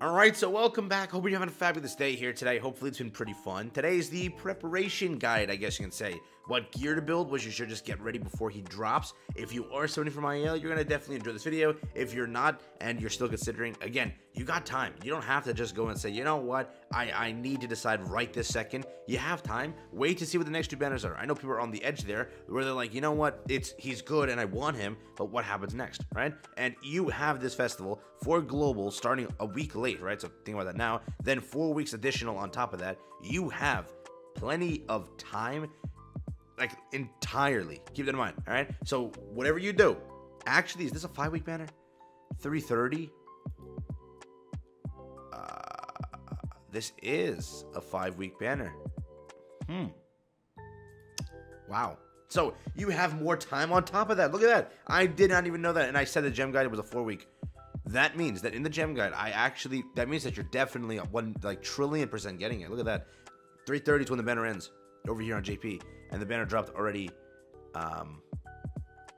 Alright, so welcome back. Hope you're having a fabulous day here today. Hopefully it's been pretty fun. Today is the preparation guide, I guess you can say. What gear to build, which you should just get ready before he drops. If you are starting for Mael, you're going to definitely enjoy this video. If you're not, and you're still considering, again, you got time. You don't have to just go and say, you know what, I need to decide right this second. You have time. Wait to see what the next two banners are. I know people are on the edge there, where they're like, you know what, he's good and I want him, but what happens next, right? And you have this festival for Global starting a week late, right? So think about that now. Then 4 weeks additional on top of that. You have plenty of time, like entirely. Keep that in mind, all right? So whatever you do, actually, is this a 5-week banner? 330? This is a 5-week banner. Wow. So you have more time on top of that. Look at that. I did not even know that. And I said the gem guide was a 4-week. That means that in the gem guide, that means that you're definitely 1 trillion% getting it. Look at that. 330 is when the banner ends over here on JP. And the banner dropped already, the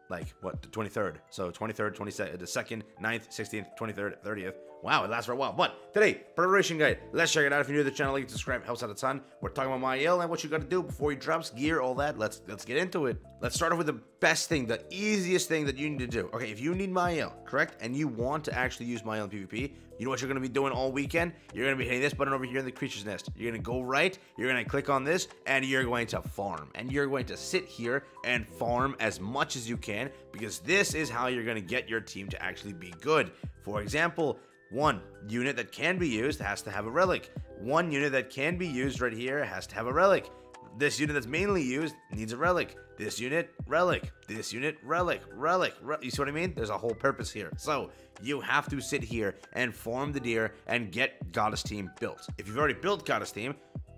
23rd. So 23rd, 22nd, the 2nd, 9th, 16th, 23rd, 30th. Wow, it lasts for a while. But today, preparation guide. Let's check it out. If you're new to the channel, like, subscribe, helps out a ton. We're talking about Mael and what you got to do before he drops gear, all that. Let's get into it. Let's start off with the best thing, the easiest thing that you need to do. Okay, if you need Mael, correct, and you want to actually use Mael in PvP, you know what you're going to be doing all weekend? You're going to be hitting this button over here in the creature's nest. You're going to go right, you're going to click on this, and you're going to farm. And you're going to sit here and farm as much as you can, because this is how you're going to get your team to actually be good. For example, one unit that can be used has to have a relic. One unit that can be used right here has to have a relic. This unit that's mainly used needs a relic. This unit, relic. This unit, relic. You see what I mean? There's a whole purpose here. So you have to sit here and farm the deer and get Goddess Team built. If you've already built Goddess Team,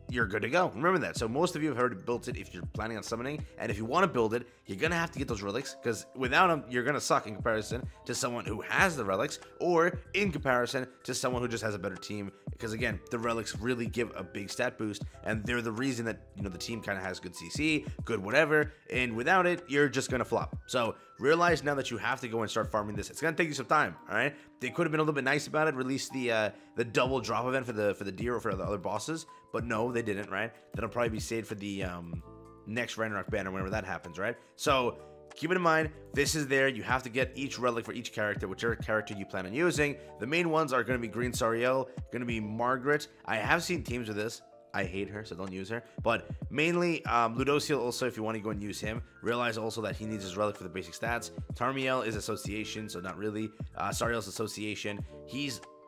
you're good to go. Remember that. So most of you have already built it if you're planning on summoning, and if you want to build it, you're going to have to get those relics, because without them, you're going to suck in comparison to someone who has the relics, or in comparison to someone who just has a better team, because again, the relics really give a big stat boost, and they're the reason that, you know, the team kind of has good CC, good whatever, and without it, you're just going to flop. So realize now that you have to go and start farming this. It's going to take you some time, all right? They could have been a little bit nice about it, release the double drop event for the deer or for the other bosses, but no, they didn't, right? That'll probably be saved for the next Ragnarok banner whenever that happens, right? So keep it in mind, this is there. You have to get each relic for each character, whichever character you plan on using. The main ones are going to be Green Sariel, going to be Margaret. I have seen teams with this. I hate her, so don't use her. But mainly, Ludociel also, if you want to go and use him. Realize also that he needs his relic for the basic stats. Tarmiel is association, so not really. Sariel's association.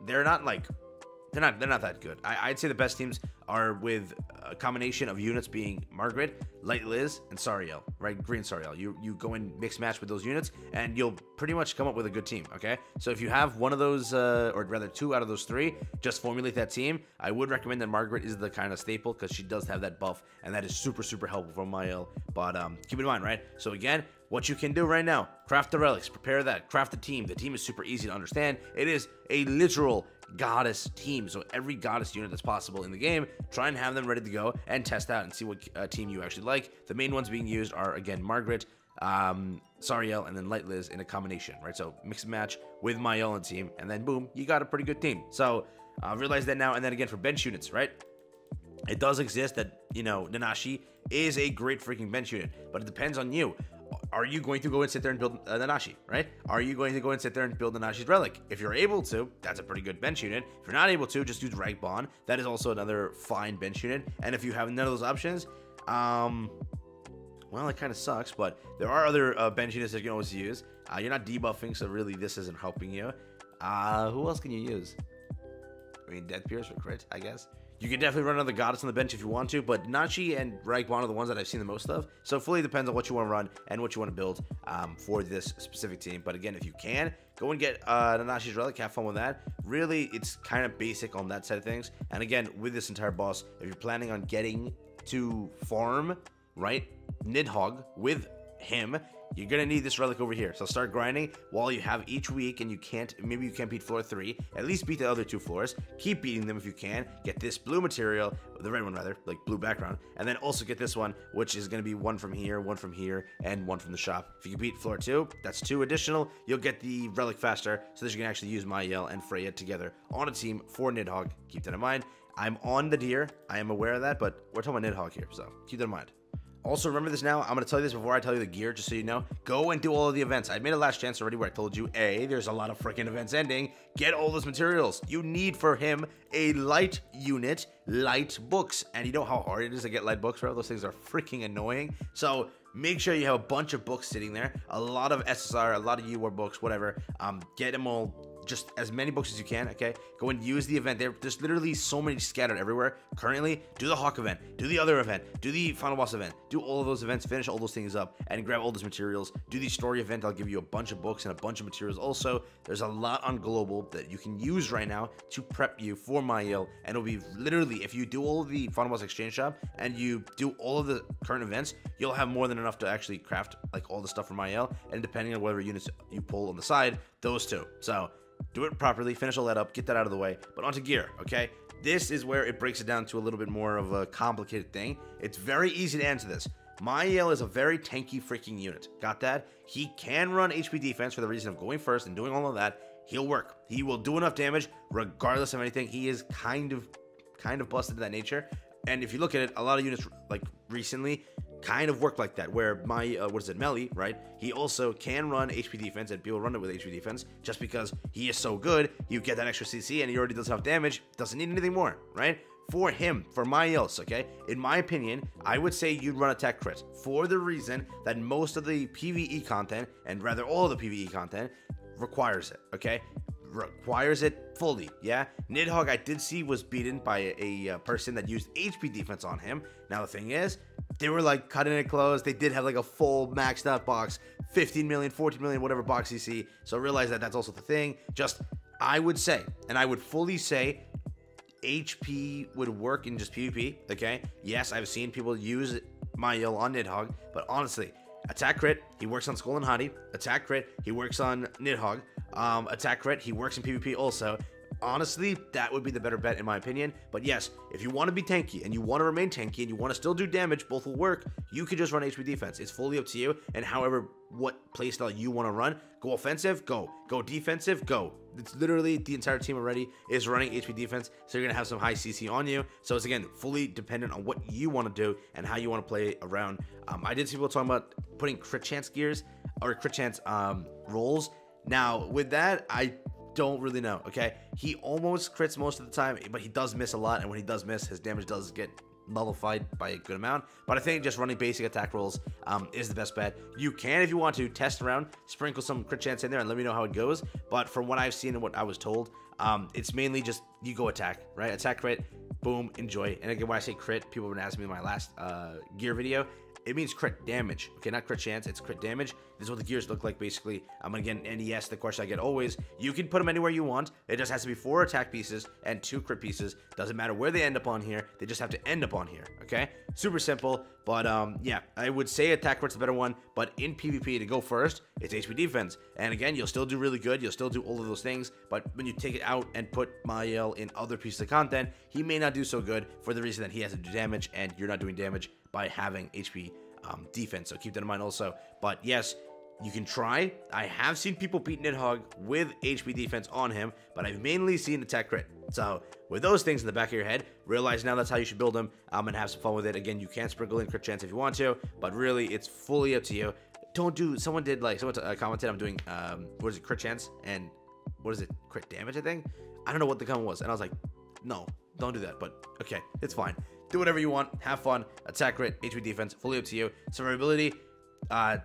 They're not that good. I'd say the best teams are with a combination of units being Margaret, Light Liz, and Sariel, right? Green Sariel. You go and mix match with those units, and you'll pretty much come up with a good team, okay? So if you have one of those, or rather 2 out of those 3, just formulate that team. I would recommend that Margaret is the kind of staple, because she does have that buff, and that is super, super helpful for Mael. But keep in mind, right? So again, what you can do right now, craft the relics, prepare that, craft the team. The team is super easy to understand. It is a literal goddess team, so every goddess unit that's possible in the game, try and have them ready to go and test out and see what team you actually like. The main ones being used are, again, Margaret, Sariel, and then Light Liz in a combination, right? So mix and match with Mael and team, and then boom, you got a pretty good team. So realize that now. And then again, for bench units, right? It does exist that, you know, Nanashi is a great freaking bench unit, but it depends on you. Are you going to go and sit there and build Nanashi, right? Are you going to go and sit there and build Nanashi's relic? If you're able to, that's a pretty good bench unit. If you're not able to, just use Ragbon. That is also another fine bench unit. And if you have none of those options, well, it kind of sucks, but there are other bench units that you can always use. You're not debuffing, so really this isn't helping you. Who else can you use? I mean, Death Pierce for crit, I guess. You can definitely run another Goddess on the bench if you want to, but Nachi and Ragbon are the ones that I've seen the most of. So it fully depends on what you want to run and what you want to build for this specific team. But again, if you can, go and get Nanashi's relic, have fun with that. Really, it's kind of basic on that side of things. And again, with this entire boss, if you're planning on getting to farm, right, Nidhogg with him, you're gonna need this relic over here. So start grinding while you have each week, and maybe you can't beat floor 3. At least beat the other 2 floors. Keep beating them if you can. Get this blue material, the red one rather, like blue background, and then also get this one, which is gonna be 1 from here, 1 from here, and 1 from the shop. If you can beat floor 2, that's 2 additional. You'll get the relic faster, so that you can actually use Mael and Freya together on a team for Nidhogg. Keep that in mind. I'm on the deer. I am aware of that, but we're talking about Nidhogg here, so keep that in mind. Also, remember this now. I'm going to tell you this before I tell you the gear, just so you know. Go and do all of the events. I made a last chance already where I told you, A, there's a lot of freaking events ending. Get all those materials. You need for him a light unit, light books. And you know how hard it is to get light books, bro? Those things are freaking annoying. So make sure you have a bunch of books sitting there. A lot of SSR, a lot of UR books, whatever. Get them all. Just as many books as you can, okay? Go and use the event. There's literally so many scattered everywhere. Currently, do the Hawk event, do the other event, do the Final Boss event, do all of those events, finish all those things up, and grab all those materials. Do the story event. I'll give you a bunch of books and a bunch of materials also. There's a lot on Global that you can use right now to prep you for Mael, and it'll be literally, if you do all of the Final Boss exchange shop and you do all of the current events, you'll have more than enough to actually craft like all the stuff for Mael, and depending on whatever units you pull on the side, those two. So do it properly, finish all that up, get that out of the way. But onto gear, okay? This is where it breaks it down to a little bit more of a complicated thing. It's very easy to answer this. Mael is a very tanky freaking unit. Got that? He can run HP defense for the reason of going first and doing all of that. He'll work. He will do enough damage regardless of anything. He is kind of busted to that nature. And if you look at it, a lot of units like recently kind of work like that, where Meli, right? He also can run HP defense, and people run it with HP defense just because he is so good. You get that extra CC, and he already does enough damage. Doesn't need anything more, right? For him, for Mael's, okay? In my opinion, I would say you'd run attack crit for the reason that most of the PvE content, and rather all the PvE content, requires it, okay? Requires it fully, yeah? Nidhogg, I did see, was beaten by a person that used HP defense on him. Now, the thing is, they were like cutting it close. They did have like a full maxed out box, 15 million, 14 million, whatever box you see. So realize that that's also the thing. Just, I would say, and I would fully say, HP would work in just PvP, okay? Yes, I've seen people use Mael on Nidhogg, but honestly, attack crit, he works on Skull and Hadi. Attack crit, he works on Nidhogg. Attack crit, he works in PvP also. Honestly, that would be the better bet in my opinion. But yes, if you want to be tanky and you want to remain tanky and you want to still do damage, both will work. You can just run HP defense. It's fully up to you, and however, what playstyle you want to run. Go offensive, go. Go defensive, go. It's literally the entire team already is running HP defense, so you're going to have some high CC on you. So it's, again, fully dependent on what you want to do and how you want to play around. I did see people talking about putting crit chance gears or crit chance rolls. Now, with that, I don't really know, okay? He almost crits most of the time, but he does miss a lot, and when he does miss, his damage does get nullified by a good amount. But I think just running basic attack rolls is the best bet. You can, if you want to, test around, sprinkle some crit chance in there, and let me know how it goes. But from what I've seen and what I was told, it's mainly just you go attack, right? Attack crit, boom, enjoy. And again, when I say crit, people have been asking me in my last gear video, it means crit damage, okay? Not crit chance, it's crit damage. This is what the gears look like, basically. I'm gonna get an NES, the question I get always. You can put them anywhere you want. It just has to be 4 attack pieces and 2 crit pieces. Doesn't matter where they end up on here. They just have to end up on here, okay? Super simple, but yeah, I would say attack crit's the better one, but in PvP to go first, it's HP defense. And again, you'll still do really good. You'll still do all of those things, but when you take it out and put Mael in other pieces of content, he may not do so good for the reason that he has to do damage, and you're not doing damage by having HP defense, so keep that in mind also. But yes, you can try. I have seen people beat Nidhogg with HP defense on him, but I've mainly seen attack crit. So with those things in the back of your head, realize now that's how you should build them, and have some fun with it. Again, you can sprinkle in crit chance if you want to, but really it's fully up to you. Don't do, someone commented I'm doing what is it, crit chance and what is it, crit damage, I think. I don't know what the comment was, and I was like, no, don't do that. But okay, it's fine. Do whatever you want, have fun, attack crit, HP defense, fully up to you. Survivability,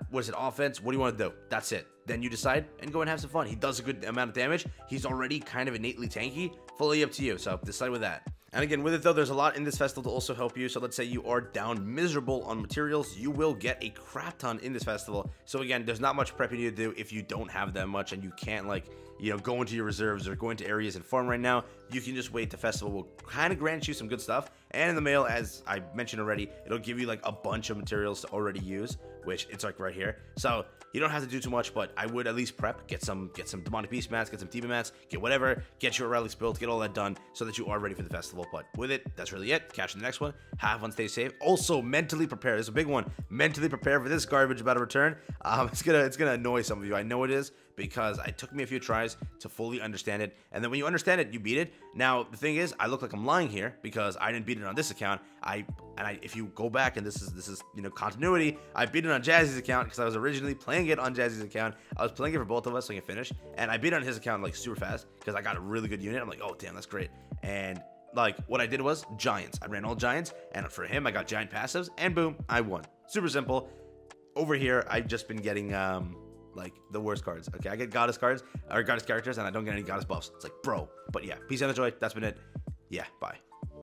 what is it, offense, what do you want to do? That's it. Then you decide and go and have some fun. He does a good amount of damage. He's already kind of innately tanky, fully up to you, so decide with that. And again, with it though, there's a lot in this festival to also help you. So let's say you are down miserable on materials, you will get a crap ton in this festival. So again, there's not much prepping you to do if you don't have that much and you can't, like, you know, going to your reserves or going to areas and farm right now, you can just wait. The festival will kind of grant you some good stuff. And in the mail, as I mentioned already, it'll give you like a bunch of materials to already use, which it's like right here. So you don't have to do too much, but I would at least prep, get some demonic beast mats, get some demon mats, get whatever, get your relics built, get all that done so that you are ready for the festival. But with it, that's really it. Catch you in the next one. Have fun, stay safe. Also, mentally prepare. This is a big one. Mentally prepare for this garbage about to return. It's gonna annoy some of you. I know it is, because it took me a few tries to fully understand it, and then when you understand it, you beat it. Now the thing is, I look like I'm lying here because I didn't beat it on this account. If you go back, and this is you know, continuity, I beat it on Jazzy's account because I was originally playing it on Jazzy's account. I was playing it for both of us so I can finish, and I beat it on his account like super fast because I got a really good unit. I'm like, oh damn, that's great. And like what I did was giants. I ran all giants, and for him I got giant passives, and boom, I won. Super simple. Over here, I've just been getting like the worst cards. Okay, I get goddess cards or goddess characters, and I don't get any goddess buffs. It's like, bro. But yeah, peace and joy. That's been it. Yeah, bye.